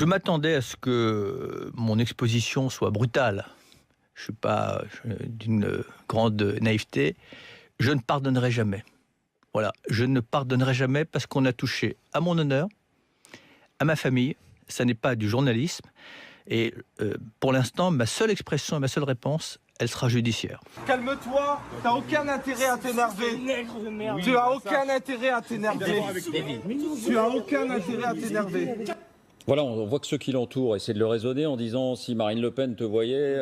Je m'attendais à ce que mon exposition soit brutale. Je ne suis pas d'une grande naïveté. Je ne pardonnerai jamais. Voilà, je ne pardonnerai jamais parce qu'on a touché à mon honneur, à ma famille. Ça n'est pas du journalisme. Et pour l'instant, ma seule expression et ma seule réponse, elle sera judiciaire. Calme-toi, t'as aucun intérêt à t'énerver. Tu as aucun intérêt à t'énerver. Tu as aucun intérêt à t'énerver. Voilà, on voit que ceux qui l'entourent essaient de le raisonner en disant si Marine Le Pen te voyait,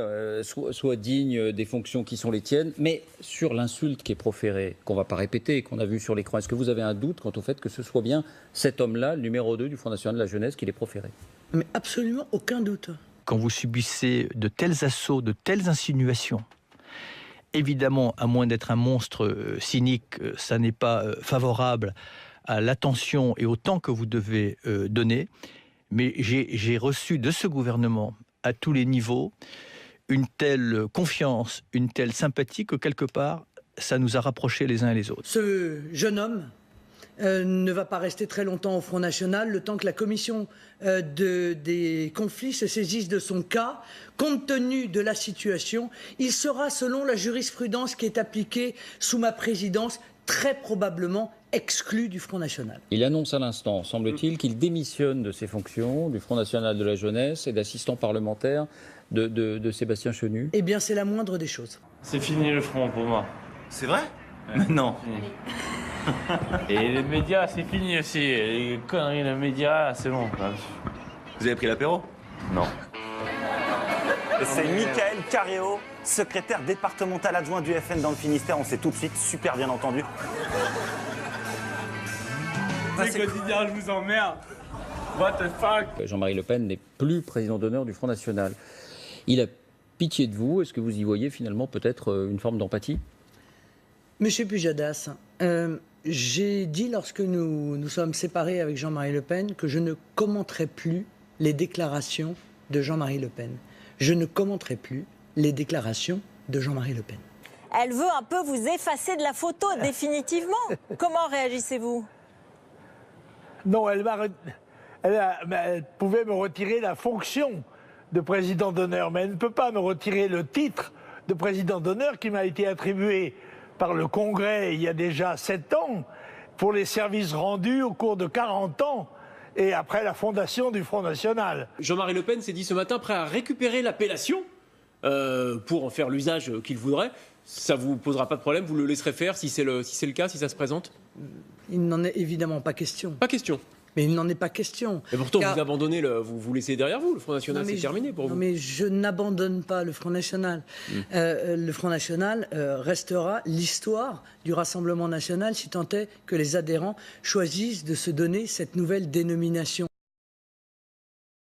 sois digne des fonctions qui sont les tiennes. Mais sur l'insulte qui est proférée, qu'on ne va pas répéter, qu'on a vu sur l'écran, est-ce que vous avez un doute quant au fait que ce soit bien cet homme-là, le numéro 2 du Front National de la Jeunesse, qui l'ait proféré? Mais absolument aucun doute. Quand vous subissez de tels assauts, de telles insinuations, évidemment, à moins d'être un monstre cynique, ça n'est pas favorable à l'attention et au temps que vous devez donner. Mais j'ai reçu de ce gouvernement, à tous les niveaux, une telle confiance, une telle sympathie que quelque part, ça nous a rapprochés les uns et les autres. Ce jeune homme ne va pas rester très longtemps au Front National, le temps que la commission des conflits se saisisse de son cas. Compte tenu de la situation, il sera, selon la jurisprudence qui est appliquée sous ma présidence, très probablement exclu du Front National. Il annonce à l'instant, semble-t-il, qu'il démissionne de ses fonctions du Front National de la Jeunesse et d'assistant parlementaire de Sébastien Chenu. Eh bien, c'est la moindre des choses. C'est fini le front pour moi. C'est vrai? Non. Et les médias, c'est fini aussi. Les conneries, les médias, c'est bon. Vous avez pris l'apéro? Non. C'est Michael Carréo, secrétaire départemental adjoint du FN dans le Finistère. On sait tout de suite, super bien entendu. C'est quotidien, je vous emmerde. What the fuck? Jean-Marie Le Pen n'est plus président d'honneur du Front National. Il a pitié de vous. Est-ce que vous y voyez finalement peut-être une forme d'empathie? Monsieur Pujadas, j'ai dit lorsque nous sommes séparés avec Jean-Marie Le Pen que je ne commenterai plus les déclarations de Jean-Marie Le Pen. Je ne commenterai plus les déclarations de Jean-Marie Le Pen. Elle veut un peu vous effacer de la photo, définitivement. Comment réagissez-vous? Non, elle pouvait me retirer la fonction de président d'honneur, mais elle ne peut pas me retirer le titre de président d'honneur qui m'a été attribué par le Congrès il y a déjà 7 ans pour les services rendus au cours de 40 ans et après la fondation du Front National. Jean-Marie Le Pen s'est dit ce matin prêt à récupérer l'appellation pour en faire l'usage qu'il voudrait. Ça ne vous posera pas de problème, vous le laisserez faire si c'est le cas, si ça se présente? Il n'en est évidemment pas question. Pas question. Mais il n'en est pas question. Et pourtant, vous abandonnez, vous laissez derrière vous, le Front National, c'est terminé pour vous. Non, mais je n'abandonne pas le Front National. Le Front National restera l'histoire du Rassemblement National, si tant est que les adhérents choisissent de se donner cette nouvelle dénomination.